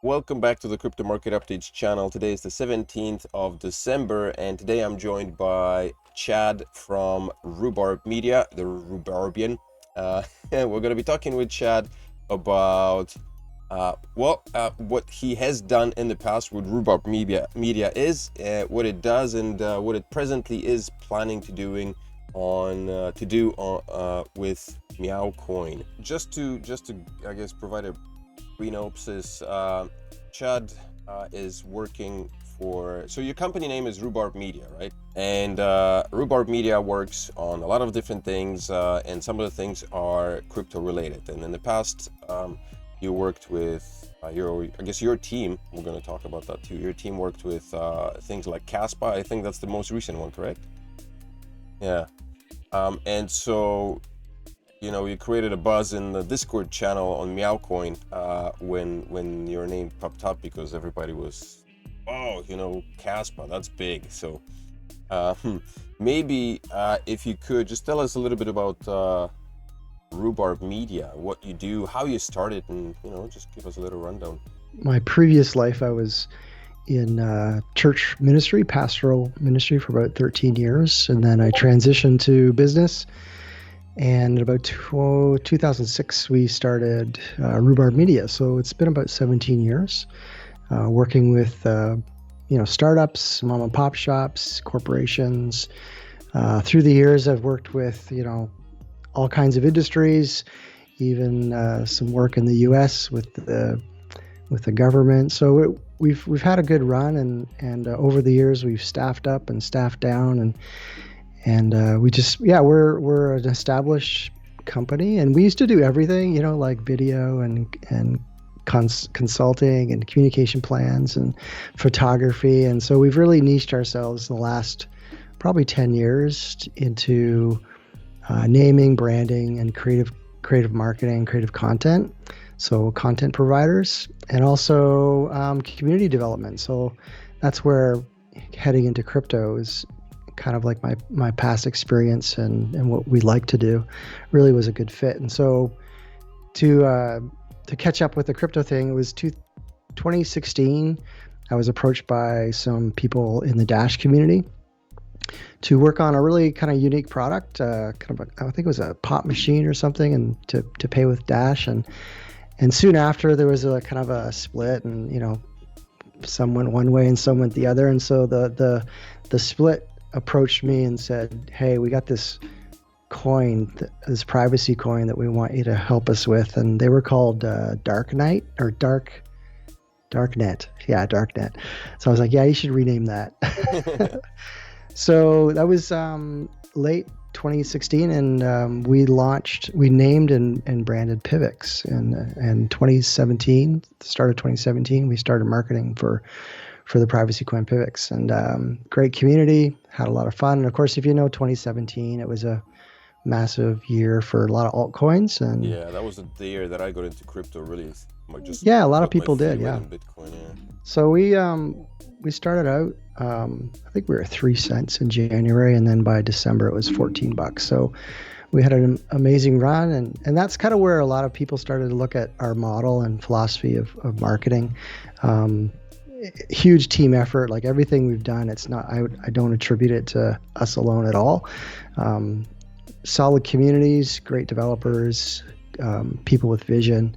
Welcome back to the Crypto Market Updates channel. Today is the 17th of December, and today I'm joined by Chad from Rhubarb Media, the Rhubarbarian. And we're going to be talking with Chad about what he has done in the past with Rhubarb Media is, what it does, and what it presently is planning to do with Meowcoin. Just to I guess provide a synopsis. Chad is working for, so your company name is Rhubarb Media, right? And Rhubarb Media works on a lot of different things, and some of the things are crypto related. And in the past, you worked with your team. We're going to talk about that too. Your team worked with things like Caspa. I think that's the most recent one, correct? Yeah. And so you created a buzz in the Discord channel on Meowcoin when your name popped up, because everybody was, Caspa, that's big. So maybe if you could just tell us a little bit about Rhubarb Media, what you do, how you started, and just give us a little rundown. My previous life, I was in church ministry, pastoral ministry, for about 13 years, and then I transitioned to business. And in about 2006, we started Rhubarb Media. So it's been about 17 years working with, startups, mom and pop shops, corporations. Through the years, I've worked with, all kinds of industries, even some work in the U.S. with the government. So we've had a good run, and over the years, we've staffed up and staffed down, and we're an established company, and we used to do everything, like video and consulting and communication plans and photography. And so we've really niched ourselves in the last probably 10 years into naming, branding, and creative marketing, creative content. So content providers, and also community development. So that's where heading into crypto is kind of like my past experience and what we like to do really was a good fit. And so to catch up with the crypto thing, it was 2016. I was approached by some people in the Dash community to work on a really kind of unique product, I think it was a pop machine or something, and to pay with Dash. And soon after, there was a kind of a split, and some went one way and some went the other. And so the split approached me and said, "Hey, we got this coin, this privacy coin that we want you to help us with." And they were called Darknet. Yeah, Darknet. So I was like, "Yeah, you should rename that." So that was late 2016, and we named and branded Pivx. And 2017, start of 2017, we started marketing for the privacy coin Pivx, and great community, had a lot of fun. And of course, if 2017, it was a massive year for a lot of altcoins. And yeah, that was the year that I got into crypto, really. A lot of people did. Yeah. Bitcoin, yeah. So we started out, I think we were 3 cents in January, and then by December it was $14. So we had an amazing run, and that's kind of where a lot of people started to look at our model and philosophy of marketing. Huge team effort, like everything we've done. It's not, I don't attribute it to us alone at all. Solid communities, great developers, people with vision,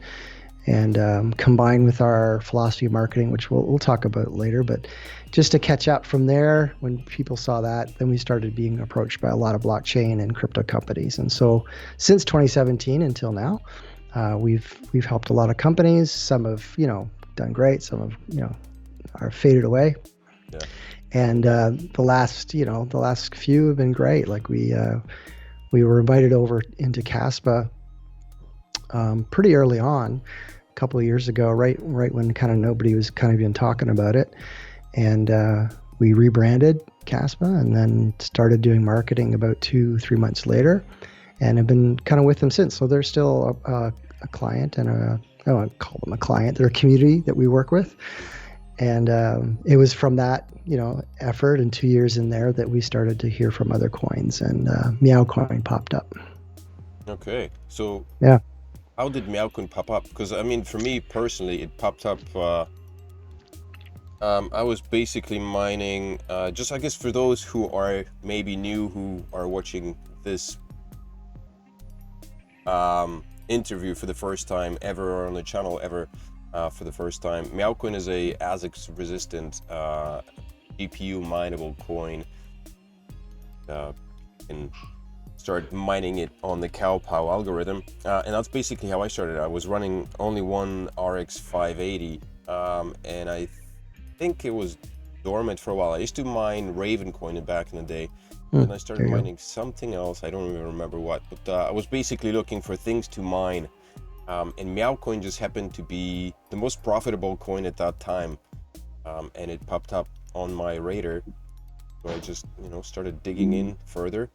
and combined with our philosophy of marketing, which we'll talk about later. But just to catch up from there, when people saw that, then we started being approached by a lot of blockchain and crypto companies. And so since 2017 until now, we've helped a lot of companies. Some have done great, some have are faded away. Yeah. And the last few have been great. Like we were invited over into Caspa pretty early on, a couple of years ago, right when kind of nobody was kind of even talking about it. And we rebranded Caspa and then started doing marketing about 2-3 months later, and have been kind of with them since. So they're still a client, and I don't want to call them a client. They're a community that we work with. And it was from that, effort and 2 years in there that we started to hear from other coins, and Meowcoin popped up. Okay. So Yeah. how did Meowcoin pop up? Because I mean, for me personally, it popped up. I was basically mining. Just I guess for those who are maybe new, who are watching this interview for the first time ever, or on the channel ever for the first time, Meowcoin is a ASIC resistant GPU mineable coin. And start mining it on the Cowpow algorithm, and that's basically how I started. I was running only one RX 580, and I think it was dormant for a while. I used to mine Ravencoin back in the day, and I started mining something else. I don't even remember what, but I was basically looking for things to mine, and Meowcoin just happened to be the most profitable coin at that time, and it popped up on my radar. So I just, started digging in further,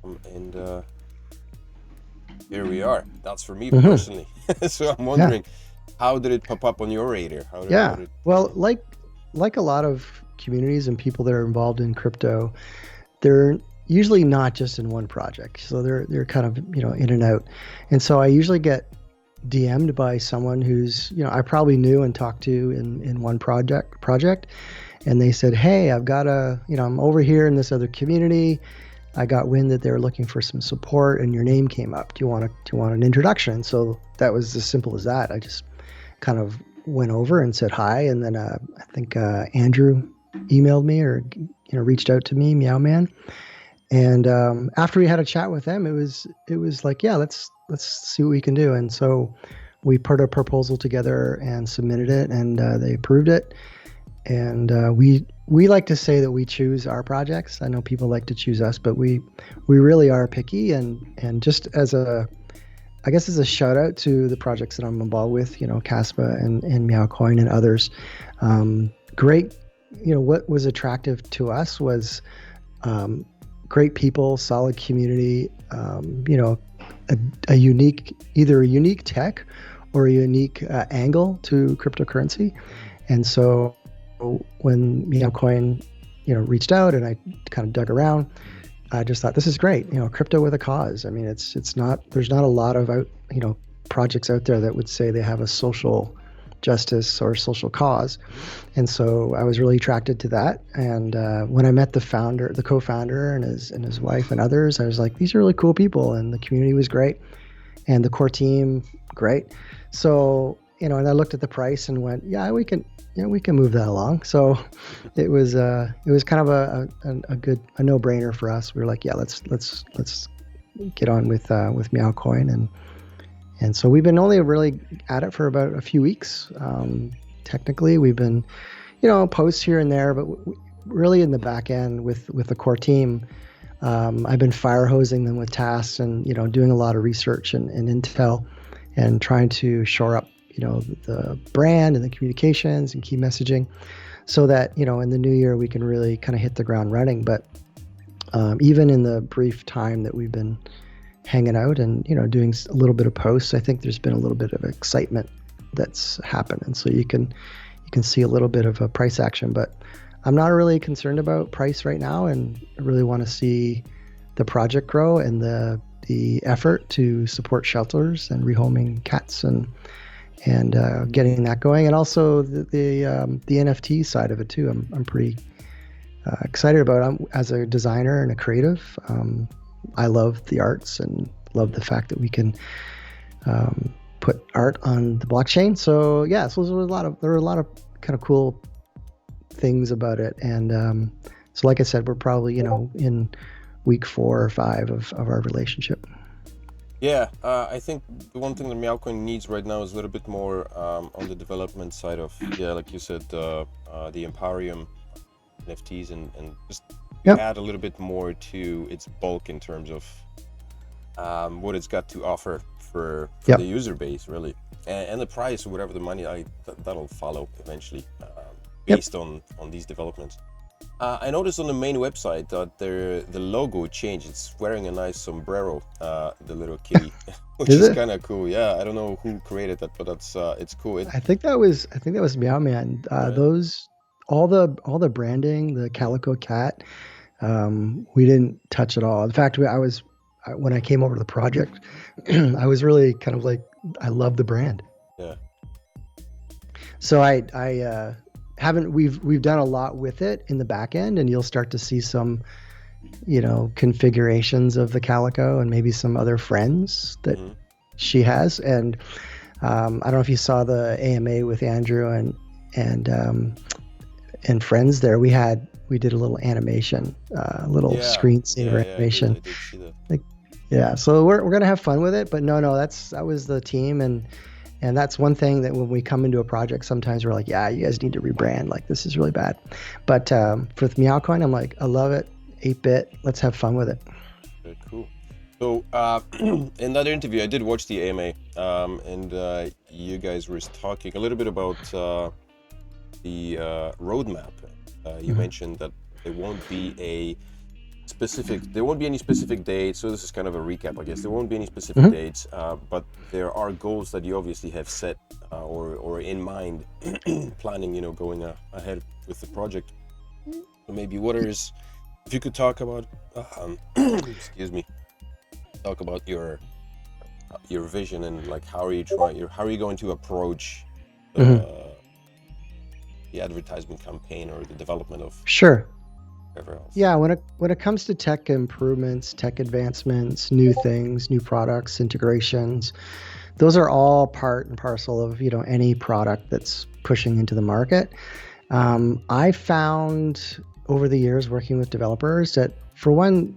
and here we are. That's for me personally. So I'm wondering, how did it pop up on your radar? Well, like a lot of communities and people that are involved in crypto, they're usually not just in one project. So they're kind of, in and out. And so I usually get DM'd by someone who's, I probably knew and talked to in one project. And they said, hey, I've got I'm over here in this other community. I got wind that they were looking for some support and your name came up. Do you want an introduction? So that was as simple as that. I just kind of went over and said hi. And then I think Andrew emailed me or, reached out to me, Meow Man. And after we had a chat with them, it was like, yeah, let's see what we can do. And so we put a proposal together and submitted it, and they approved it. And we like to say that we choose our projects. I know people like to choose us, but we really are picky. And just as a shout out to the projects that I'm involved with, Caspa and Meowcoin and others. Great. What was attractive to us was great people, solid community, a unique tech or a unique angle to cryptocurrency. And so when Meowcoin, reached out and I kind of dug around, I just thought this is great. Crypto with a cause. I mean, there's not a lot of projects out there that would say they have a social justice or social cause. And so I was really attracted to that. And when I met the co-founder and his wife and others, I was like, these are really cool people, and the community was great, and the core team great. So and I looked at the price and went, yeah, we can move that along. So it was kind of a no-brainer for us. We were like, yeah, let's get on with Meowcoin, and so we've been only really at it for about a few weeks. Technically, we've been, posts here and there, but really in the back end with the core team, I've been fire hosing them with tasks and doing a lot of research and intel, and trying to shore up the brand and the communications and key messaging, so that in the new year we can really kind of hit the ground running. But even in the brief time that we've been hanging out and doing a little bit of posts, I think there's been a little bit of excitement that's happened, and so you can see a little bit of a price action. But I'm not really concerned about price right now, and I really want to see the project grow and the effort to support shelters and rehoming cats and getting that going, and also the NFT side of it too. I'm pretty excited about it. As a designer and a creative, I love the arts and love the fact that we can put art on the blockchain. So yeah, so there were a lot of kind of cool things about it, and so like I said, we're probably in week 4 or 5 of our relationship. Yeah, I think the one thing that Meowcoin needs right now is a little bit more on the development side of, like you said, the Emparium NFTs, and just add a little bit more to its bulk in terms of what it's got to offer for the user base, really, and the price or whatever the money that'll follow eventually based on these developments. I noticed on the main website that the logo changed. It's wearing a nice sombrero, the little kitty, which is kind of cool. Yeah, I don't know who created that, but that's it's cool. I think that was Meow Man. Those all the branding, the calico cat, we didn't touch at all. In fact, I was when I came over to the project, I was really kind of like, I love the brand. Yeah. So I haven't, we've done a lot with it in the back end, and you'll start to see some, configurations of the Calico and maybe some other friends that she has. And I don't know if you saw the AMA with Andrew and friends there. We did a little animation, screensaver animation. I did see that. So we're gonna have fun with it. But no, that was the team, and that's one thing that when we come into a project, sometimes we're like, yeah, you guys need to rebrand. Like, this is really bad. But for Meowcoin, I'm like, I love it. 8-bit. Let's have fun with it. Very cool. So in that interview, I did watch the AMA, and you guys were talking a little bit about the roadmap. You mentioned that there won't be any specific dates. So this is kind of a recap, I guess. There won't be any specific dates, but there are goals that you obviously have set or in mind, planning, going ahead with the project. So maybe if you could talk about, excuse me, talk about your vision and like how are you going to approach the advertisement campaign or the development of whatever else. Yeah, when it comes to tech improvements, tech advancements, new things, new products, integrations, those are all part and parcel of any product that's pushing into the market. I found over the years working with developers that, for one,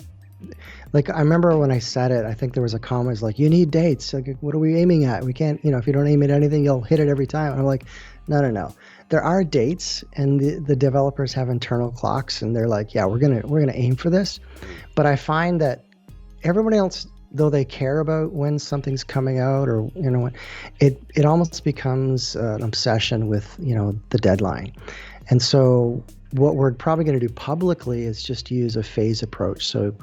like, I remember when I said it, I think there was a comment like, you need dates. Like, what are we aiming at? We can't, if you don't aim at anything, you'll hit it every time. And I'm like, no. There are dates, and the developers have internal clocks, and they're like, yeah, we're gonna aim for this. But I find that everybody else, though they care about when something's coming out, or when it almost becomes an obsession with the deadline. And so what we're probably going to do publicly is just use a phase approach. So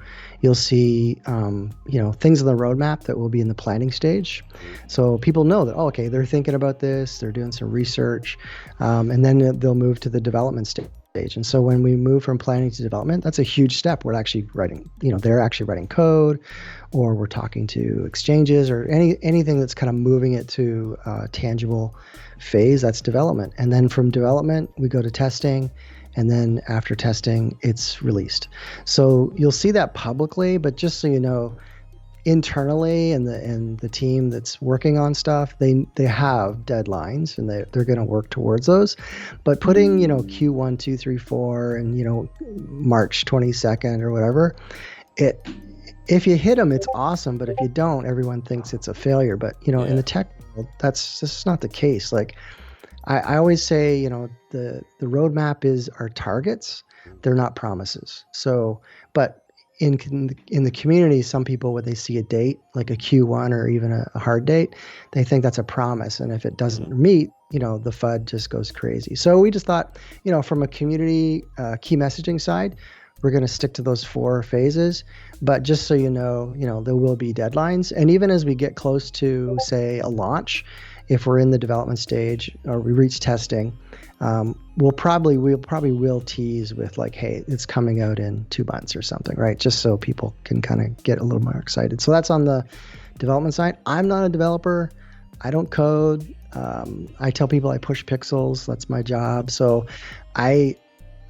you'll see, things on the roadmap that will be in the planning stage. So people know that, okay, they're thinking about this, they're doing some research, and then they'll move to the development stage. And so when we move from planning to development, that's a huge step. We're actually writing, they're actually writing code, or we're talking to exchanges, or anything that's kind of moving it to a tangible phase. That's development. And then from development, we go to testing. And then after testing, it's released. So you'll see that publicly, but just so you know, internally and the team that's working on stuff, they have deadlines, and they're going to work towards those. But putting Q1, 2, 3, 4, and March 22nd or whatever, if you hit them, it's awesome. But if you don't, everyone thinks it's a failure. But in the tech world, this is not the case. Like, I always say, the roadmap is our targets. They're not promises. So, but in the community, some people, when they see a date, like a Q1 or even a hard date, they think that's a promise. And if it doesn't meet, the FUD just goes crazy. So we just thought, from a community key messaging side, we're going to stick to those 4 phases. But just so you know, there will be deadlines. And even as we get close to, say, a launch, if we're in the development stage or we reach testing, we'll probably will tease with like, hey, it's coming out in 2 months or something, right? Just so people can kind of get a little more excited. So that's on the development side. I'm not a developer. I don't code. I tell people I push pixels. That's my job. So I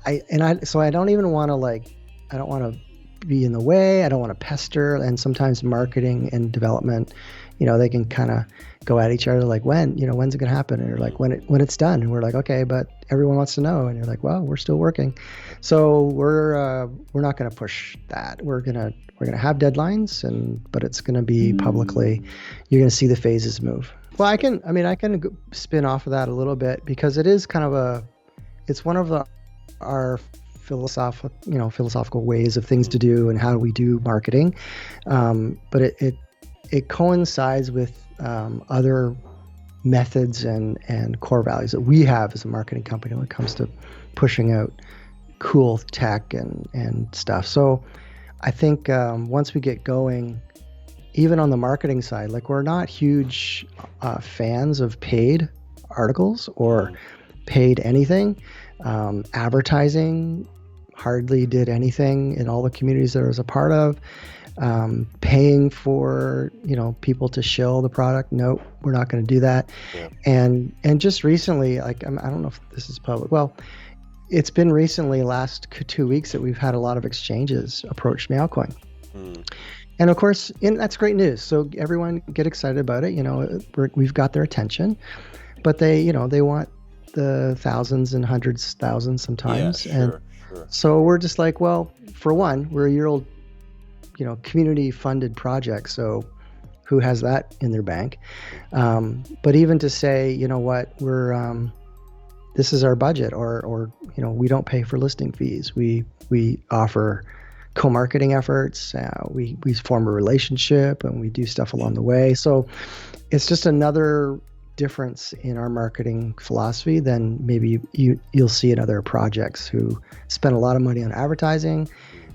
don't even want to I don't want to be in the way. I don't want to pester. And sometimes marketing and development, they can kind of go at each other like, when's it going to happen? And you're like, when it's done. And we're like, okay, but everyone wants to know. And you're like, well, we're still working. So we're not going to push that. We're going to have deadlines, but it's going to be publicly. You're going to see the phases move. Well, I can spin off of that a little bit, because it is kind of it's one of our philosophical ways of things to do and how we do marketing. But it coincides with other methods and core values that we have as a marketing company when it comes to pushing out cool tech and stuff. So I think once we get going, even on the marketing side, like, we're not huge fans of paid articles or paid anything. Advertising hardly did anything in all the communities that I was a part of. paying for people to shill the product. No, we're not going to do that. Yeah. And just recently, like I don't know if this is public. Well, it's been recently, last 2 weeks, that we've had a lot of exchanges approach Meowcoin. And of course, that's great news. So everyone get excited about it. We've got their attention, but they want the thousands and hundreds thousands sometimes. Yeah, sure. So we're just like, well, for one, we're a year old, community funded project. So who has that in their bank? But even to say, you know what, this is our budget, or we don't pay for listing fees. We offer co-marketing efforts. We form a relationship and we do stuff along the way. So it's just another difference in our marketing philosophy than maybe you'll see in other projects who spend a lot of money on advertising,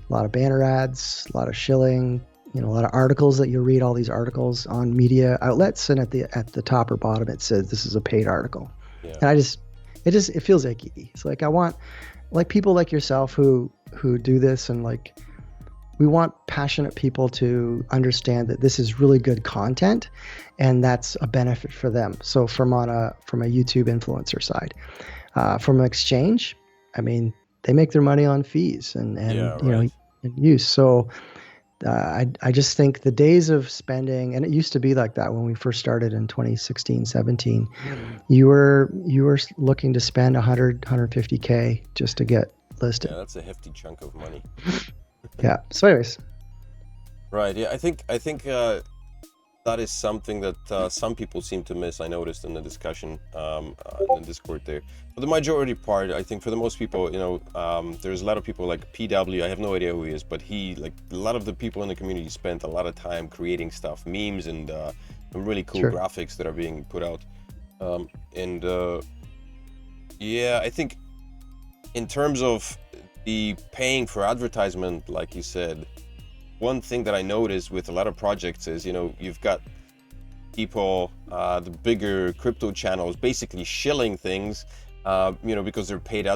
a lot of banner ads, a lot of shilling, a lot of articles that you'll read, all these articles on media outlets, and at the top or bottom it says this is a paid article. Yeah. And it feels icky. It's like I want people like yourself who do this, and we want passionate people to understand that this is really good content and that's a benefit for them. So from a YouTube influencer side, from an exchange, I mean, they make their money on fees and and use. So I just think the days of spending, and it used to be like that when we first started in 2016, 17, you were looking to spend 150K just to get listed. Yeah, that's a hefty chunk of money. Yeah. So anyways. Right. Yeah. I think that is something that some people seem to miss. I noticed in the discussion in the Discord there. For the majority part, I think for the most people, there's a lot of people like PW. I have no idea who he is, but a lot of the people in the community spent a lot of time creating stuff, memes, and some really cool graphics that are being put out. Yeah, I think in terms of the paying for advertisement, like you said, one thing that I noticed with a lot of projects is, you've got people, the bigger crypto channels, basically shilling things, because they're paid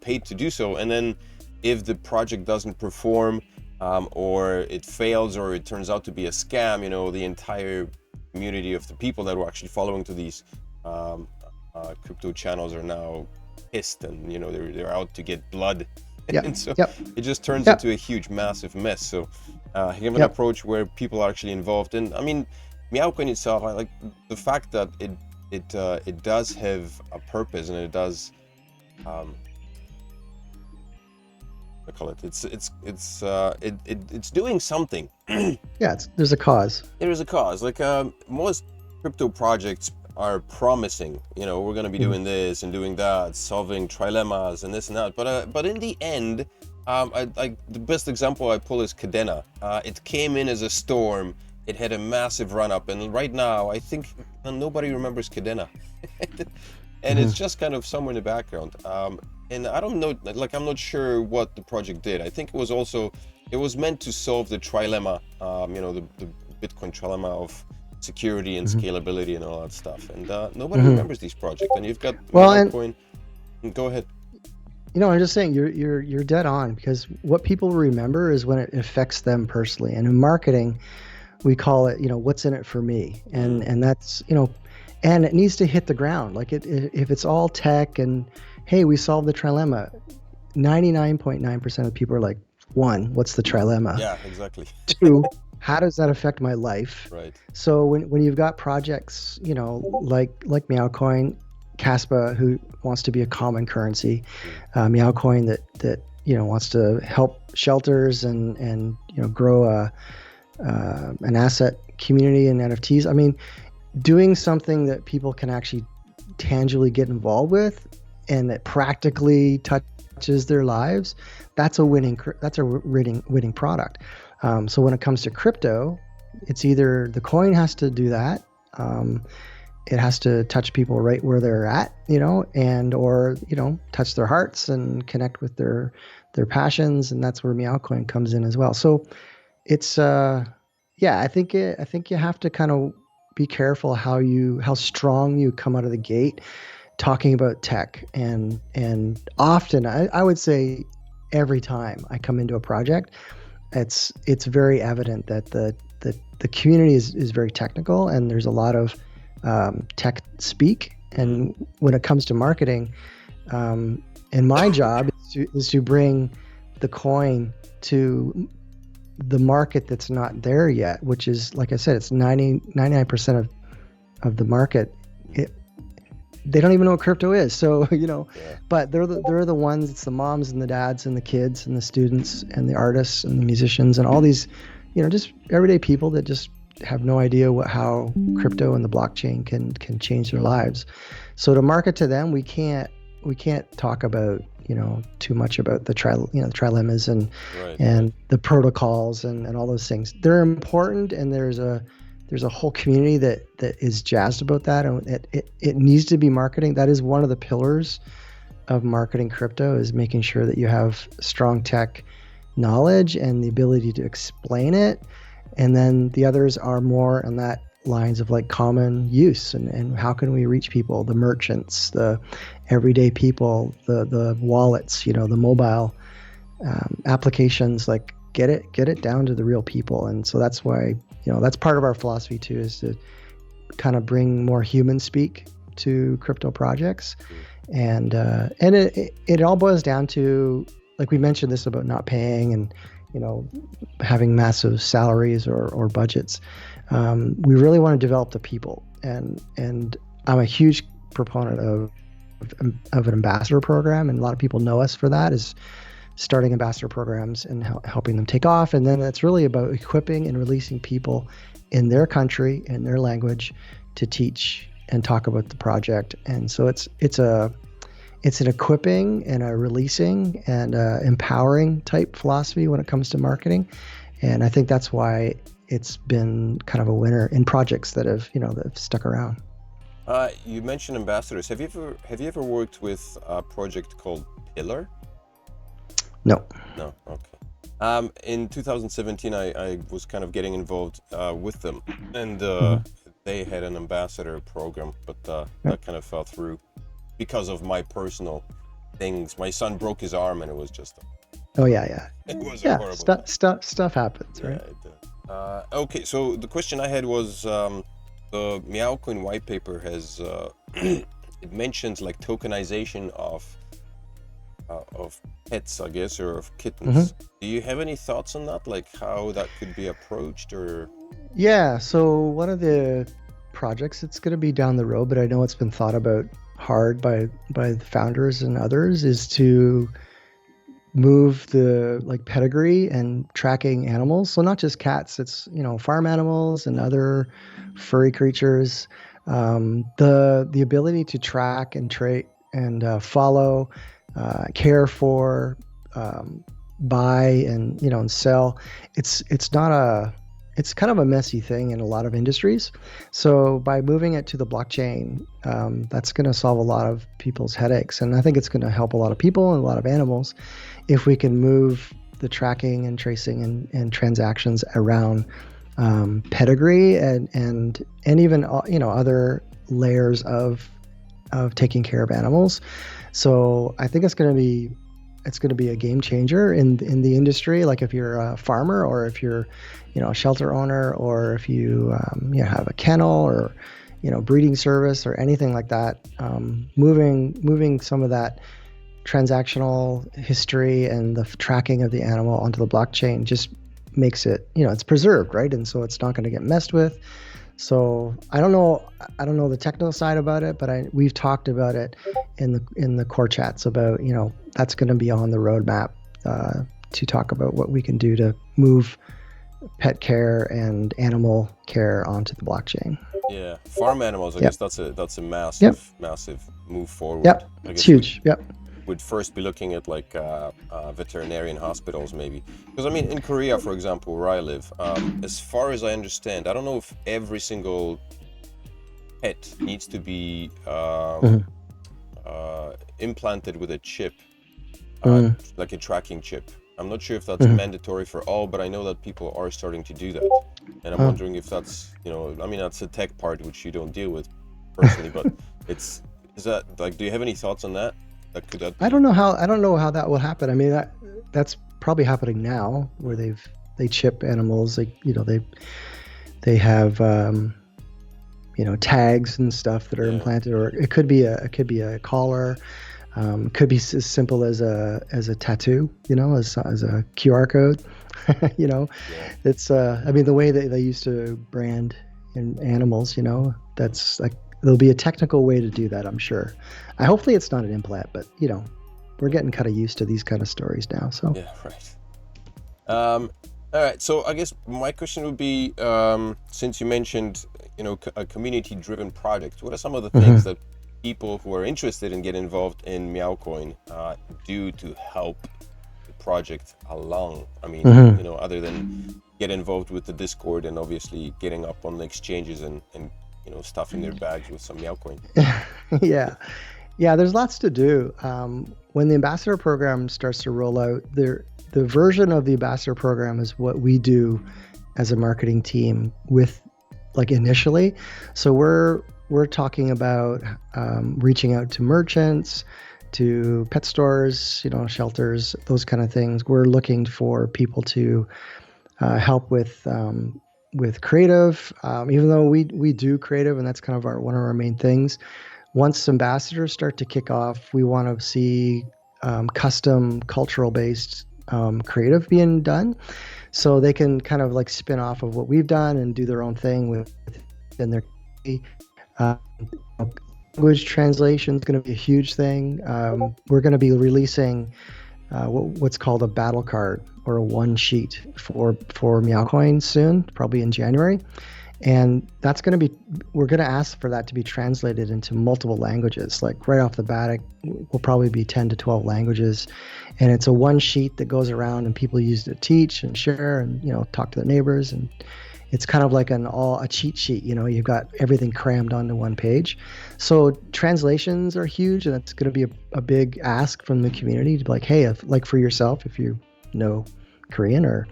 paid to do so. And then if the project doesn't perform, or it fails, or it turns out to be a scam, the entire community of the people that were actually following to these crypto channels are now pissed, and they're out to get blood. Yep. And so it just turns into a huge, massive mess. So you have an approach where people are actually involved. And I mean, Meowcoin itself, I like the fact that it does have a purpose, and it does I call it, it's doing something. There's a cause. There is a cause. Like most crypto projects are promising, we're going to be doing this and doing that, solving trilemmas and this and that, but in the end, the best example I pull is Cadena. It came in as a storm, it had a massive run up, and right now I think nobody remembers Cadena. And it's just kind of somewhere in the background, and I don't know, I'm not sure what the project did. I think it was meant to solve the trilemma, the Bitcoin trilemma of security and scalability and all that stuff, and nobody remembers these projects. And you've got Meowcoin. Go ahead. I'm just saying you're dead on, because what people remember is when it affects them personally. And in marketing, we call it what's in it for me, and that's and it needs to hit the ground. Like if it's all tech and hey, we solved the trilemma, 99.9% of people are like, one, what's the trilemma? Yeah, exactly. Two, how does that affect my life? Right. So when you've got projects, like Meowcoin, Caspa, who wants to be a common currency, Meowcoin that wants to help shelters and grow an asset community and NFTs. I mean, doing something that people can actually tangibly get involved with and that practically touches their lives, that's a winning product. So when it comes to crypto, it's either the coin has to do that, it has to touch people right where they're at, or touch their hearts and connect with their passions, and that's where Meowcoin comes in as well. So it's I think you have to kind of be careful how strong you come out of the gate talking about tech, and often I would say every time I come into a project, it's very evident that the community is very technical, and there's a lot of tech speak. And when it comes to marketing, and my job is to bring the coin to the market that's not there yet, which is, like I said, it's 99% of the market. They don't even know what crypto is. So, but they're the ones, it's the moms and the dads and the kids and the students and the artists and the musicians and all these, just everyday people that just have no idea how crypto and the blockchain can change their lives. So to market to them, we can't talk about, too much about the trilemmas and the protocols and all those things. They're important, and there's a whole community that is jazzed about that, and it needs to be marketing. That is one of the pillars of marketing crypto, is making sure that you have strong tech knowledge and the ability to explain it. And then the others are more on that lines of like common use and how can we reach people, the merchants, the everyday people, the wallets, the mobile applications, like get it down to the real people. And so that's why, that's part of our philosophy too, is to kind of bring more human speak to crypto projects. And it all boils down to, like we mentioned this about not paying and, having massive salaries or budgets. We really want to develop the people, and I'm a huge proponent of an ambassador program, and a lot of people know us for that, is starting ambassador programs and helping them take off. And then it's really about equipping and releasing people in their country and their language to teach and talk about the project. And so it's an equipping and a releasing and empowering type philosophy when it comes to marketing. And I think that's why it's been kind of a winner in projects that have stuck around. You mentioned ambassadors. Have you ever worked with a project called Pillar? No. No. Okay. In 2017, I was kind of getting involved with them, and they had an ambassador program, but that kind of fell through because of my personal things. My son broke his arm, and it was just. Oh yeah. It was horrible. Stuff happens, right? Yeah, okay, so the question I had was the Meowcoin white paper has it mentions like tokenization of pets, I guess, or of kittens. Do you have any thoughts on that, like how that could be approached? Or yeah, so one of the projects, it's going to be down the road, but I know it's been thought about hard by the founders and others, is to move the like pedigree and tracking animals. So not just cats, it's farm animals and other furry creatures. The ability to track and trait and follow, care for, buy and sell. It's kind of a messy thing in a lot of industries. So by moving it to the blockchain, that's going to solve a lot of people's headaches. And I think it's going to help a lot of people and a lot of animals if we can move the tracking and tracing and transactions around pedigree and even other layers of taking care of animals. So I think it's going to be a game changer in the industry. Like if you're a farmer, or if you're a shelter owner, or if you have a kennel or breeding service or anything like that, moving some of that transactional history and the tracking of the animal onto the blockchain just makes it, it's preserved, right? And so it's not going to get messed with. So I don't know the technical side about it, but we've talked about it in the core chats about, that's going to be on the roadmap to talk about what we can do to move pet care and animal care onto the blockchain. Yeah, farm animals, I guess that's a massive move forward. Yep, it's huge. Would first be looking at like veterinarian hospitals maybe, because I mean in Korea, for example, where I live, as far as I understand, I don't know if every single pet needs to be implanted with a chip, like a tracking chip. I'm not sure if that's mandatory for all, but I know that people are starting to do that, and I'm wondering if that's I mean that's a tech part which you don't deal with personally, but is that like, do you have any thoughts on that? I don't know how that will happen. I mean, that's probably happening now, where they've they chip animals. They have tags and stuff that are implanted, or it could be a collar. Could be as simple as a tattoo, as a QR code. It's the way that they used to brand in animals, that's like, there'll be a technical way to do that, I'm sure. Hopefully it's not an implant, but we're getting kind of used to these kind of stories now. So yeah, right. All right. So I guess my question would be, since you mentioned, a community-driven project, what are some of the things that people who are interested in getting involved in Meowcoin do to help the project along? I mean, other than get involved with the Discord and obviously getting up on the exchanges and stuffing their bags with some Meowcoin. Yeah, there's lots to do. When the ambassador program starts to roll out, the version of the ambassador program is what we do as a marketing team with, like, initially. So we're talking about reaching out to merchants, to pet stores, shelters, those kind of things. We're looking for people to help with creative, even though we do creative, and that's kind of one of our main things. Once ambassadors start to kick off, we want to see custom cultural-based creative being done, so they can kind of like spin off of what we've done and do their own thing within their language translation is going to be a huge thing. We're going to be releasing what's called a battle card, or a one sheet for Meowcoin soon, probably in January. And we're going to ask for that to be translated into multiple languages. Like right off the bat, it will probably be 10 to 12 languages. And it's a one sheet that goes around and people use it to teach and share and, talk to their neighbors. And it's kind of like a cheat sheet. You've got everything crammed onto one page. So translations are huge, and it's going to be a big ask from the community to be like, hey, for yourself, if you know Korean or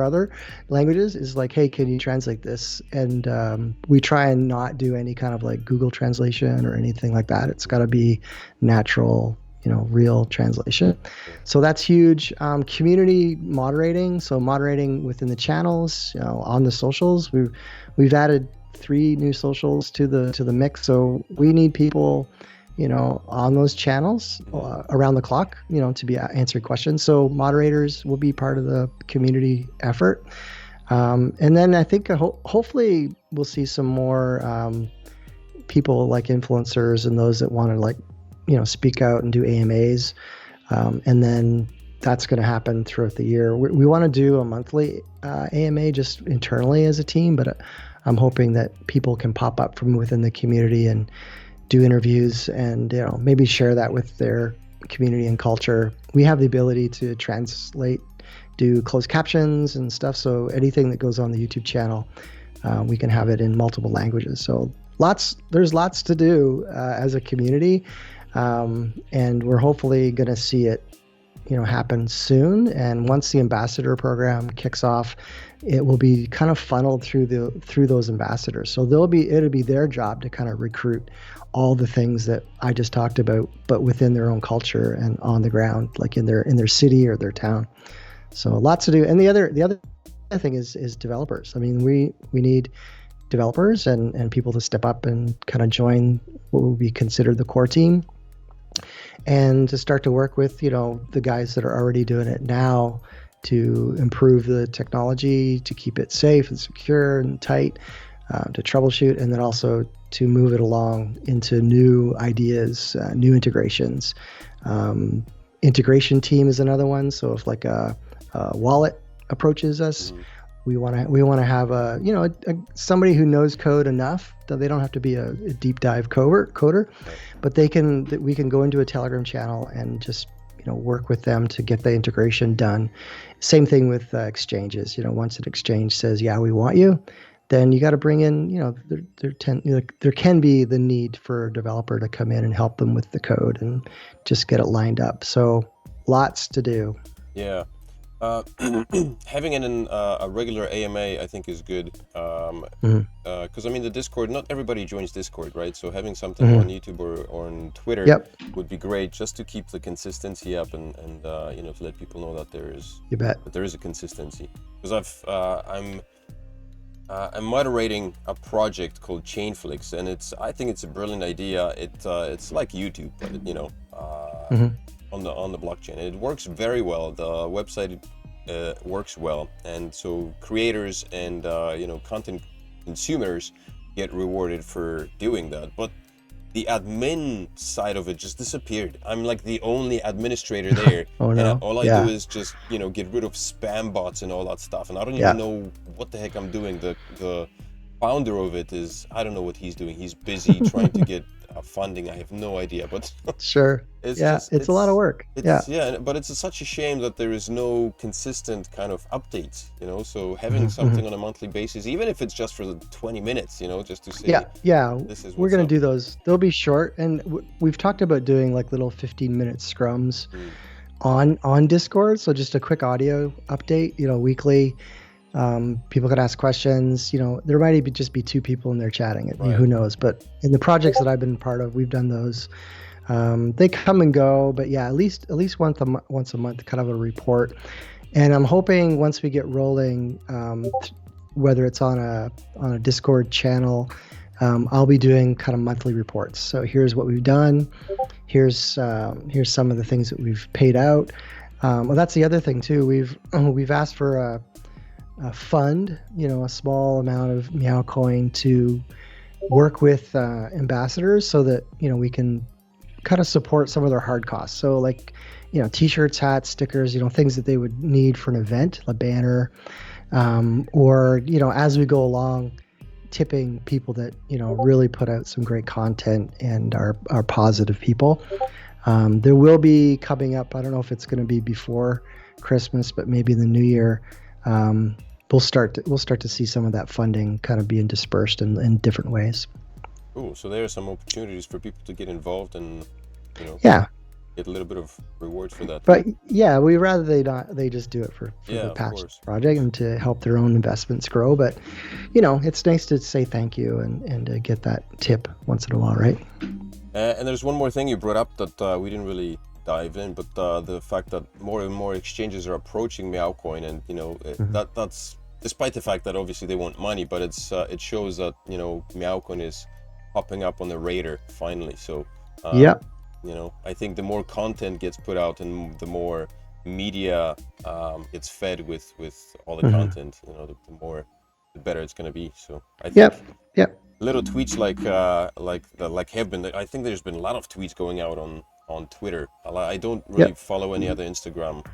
other languages, is like, hey, can you translate this? And we try and not do any kind of like Google translation or anything like that. It's got to be natural, real translation. So that's huge. Community moderating, so moderating within the channels, on the socials. We've added 3 new socials to the mix, so we need people on those channels around the clock, to be answering questions. So moderators will be part of the community effort. And then I think hopefully we'll see some more people like influencers and those that want to speak out and do AMAs. And then that's going to happen throughout the year. We want to do a monthly AMA just internally as a team, but I'm hoping that people can pop up from within the community and do interviews and maybe share that with their community and culture. We have the ability to translate, do closed captions and stuff, so anything that goes on the YouTube channel, we can have it in multiple languages. So there's lots to do as a community, and we're hopefully going to see it happen soon. And once the ambassador program kicks off, it will be kind of funneled through those ambassadors. So it'll be their job to kind of recruit all the things that I just talked about, but within their own culture and on the ground, like in their city or their town. So lots to do. And the other thing is developers. I mean, we need developers and people to step up and kind of join what would be considered the core team, and to start to work with the guys that are already doing it now to improve the technology, to keep it safe and secure and tight, to troubleshoot, and then also to move it along into new ideas, new integrations. Integration team is another one. So if like a wallet approaches us, we want to have somebody who knows code enough that they don't have to be a deep dive coder, but we can go into a Telegram channel and just work with them to get the integration done. Same thing with exchanges. Once an exchange says, yeah, we want you, then you got to bring in, there can be the need for a developer to come in and help them with the code and just get it lined up. So lots to do. Yeah. Having a regular AMA, I think, is good. Mhm. Because I mean, the Discord, not everybody joins Discord, right? So having something on Mhm. YouTube or on Twitter Yep, would be great, just to keep the consistency up and to let people know you bet. that there is a consistency. Because I'm moderating a project called Chainflix, and I think it's a brilliant idea. It's like YouTube, but Mhm. on the blockchain. It works very well. The website works well, and so creators and content consumers get rewarded for doing that. But the admin side of it just disappeared. I'm like the only administrator there, Oh and no. all I do Yeah. is just get rid of spam bots and all that stuff. And I don't even Yeah. know what the heck I'm doing. The founder of it is, I don't know what he's doing. He's busy trying to get funding. I have no idea, but Sure. it's Yeah, just it's a lot of work. Yeah. yeah, but it's such a shame that there is no consistent kind of updates, so having Mhm. Mhm. something on a monthly basis, even if it's just for the 20 minutes, just to Yeah, say yeah, this is we're what's gonna up. do those. They'll be short, and we've talked about doing like little 15-minute scrums Mm, on Discord. So just a quick audio update, weekly. People can ask questions. There might even just be two people in there chatting. right. Who knows? But in the projects that I've been part of, we've done those. They come and go, but yeah, at least once a month, kind of a report. And I'm hoping once we get rolling, whether it's on a Discord channel, I'll be doing kind of monthly reports. So here's what we've done. Here's some of the things that we've paid out. Well, that's the other thing too. We've asked for a fund, a small amount of Meowcoin to work with ambassadors so that we can kind of support some of their hard costs. So like, t-shirts, hats, stickers, things that they would need for an event, a banner, or as we go along, tipping people that really put out some great content and are positive people. There will be coming up. I don't know if it's going to be before Christmas, but maybe in the new year. We'll start to see some of that funding kind of being dispersed in different ways. Cool. So there are some opportunities for people to get involved and Yeah, get a little bit of rewards for that. but yeah, we rather they just do it for Yeah, the of passion course, of project course. and to help their own investments grow. But it's nice to say thank you and to get that tip once in a while, right? And there's one more thing you brought up that we didn't really dive in, but the fact that more and more exchanges are approaching Meowcoin, and Mhm. that's despite the fact that obviously they want money, but it shows that Meowcoin is popping up on the radar finally. So Yeah. I think the more content gets put out and the more media gets fed with all the Mhm. content, the better it's gonna be. So I think Yep. Yep. little tweets like have been. I think there's been a lot of tweets going out on Twitter. I don't really Yep. follow any other Instagram.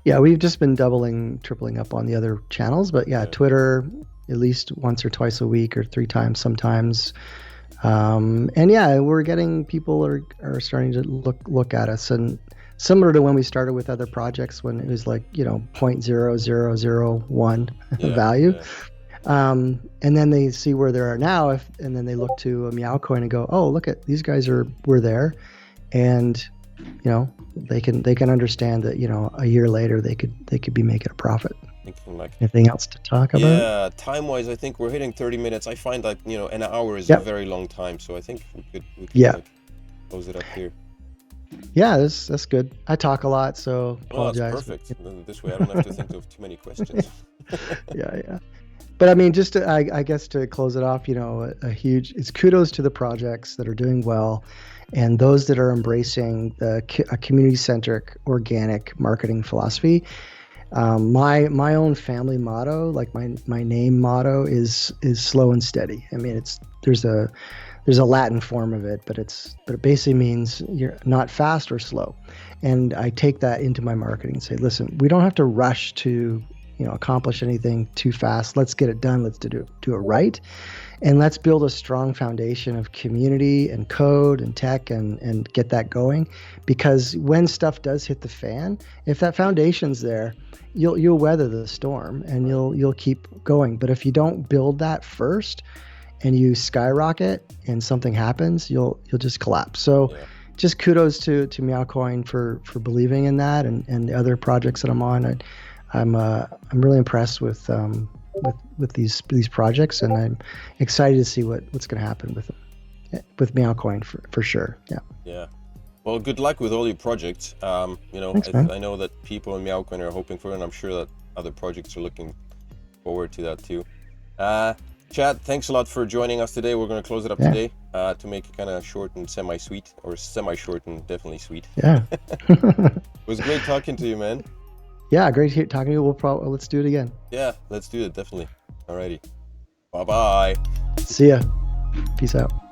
Yeah, we've just been doubling, tripling up on the other channels, but yeah, Yeah. Twitter at least once or twice a week or three times sometimes. And yeah, we're getting people are starting to look at us, and similar to when we started with other projects when it was like 0.0001 Yeah, value. yeah. And then they see where they are now, and then they look to a Meowcoin and go, oh, look at these guys were there, and they can understand that a year later they could be making a profit. Thinking like, Anything else to talk about? yeah, time-wise, I think we're hitting 30 minutes. I find that an hour is a Yep. very long time, so I think we could Yeah. like close it up here. Yeah, that's good. I talk a lot, so Well, that's apologize. perfect. This way, I don't have to think of too many questions. Yeah. But I mean, just I guess to close it off, it's kudos to the projects that are doing well, and those that are embracing a community-centric, organic marketing philosophy. My own family motto, like my name motto, is slow and steady. I mean, there's a Latin form of it, but it basically means you're not fast or slow. And I take that into my marketing and say, listen, we don't have to rush to accomplish anything too fast. Let's get it done. Let's do it right. And let's build a strong foundation of community and code and tech and get that going. Because when stuff does hit the fan, if that foundation's there, you'll weather the storm and you'll keep going. But if you don't build that first and you skyrocket and something happens, you'll just collapse. So Yeah. just kudos to Meowcoin for believing in that and the other projects that I'm on. I'm really impressed with these projects, and I'm excited to see what's going to happen with Meowcoin for sure. Yeah. Yeah. Well, good luck with all your projects. Thanks, man. I know that people in Meowcoin are hoping for it, and I'm sure that other projects are looking forward to that too. Chad, thanks a lot for joining us today. We're going to close it up today to make it kind of short and semi-sweet, or semi-short and definitely sweet. Yeah. It was great talking to you, man. Yeah, great talking to you. Let's do it again. Yeah, let's do it, definitely. Alrighty. Bye-bye. See ya. Peace out.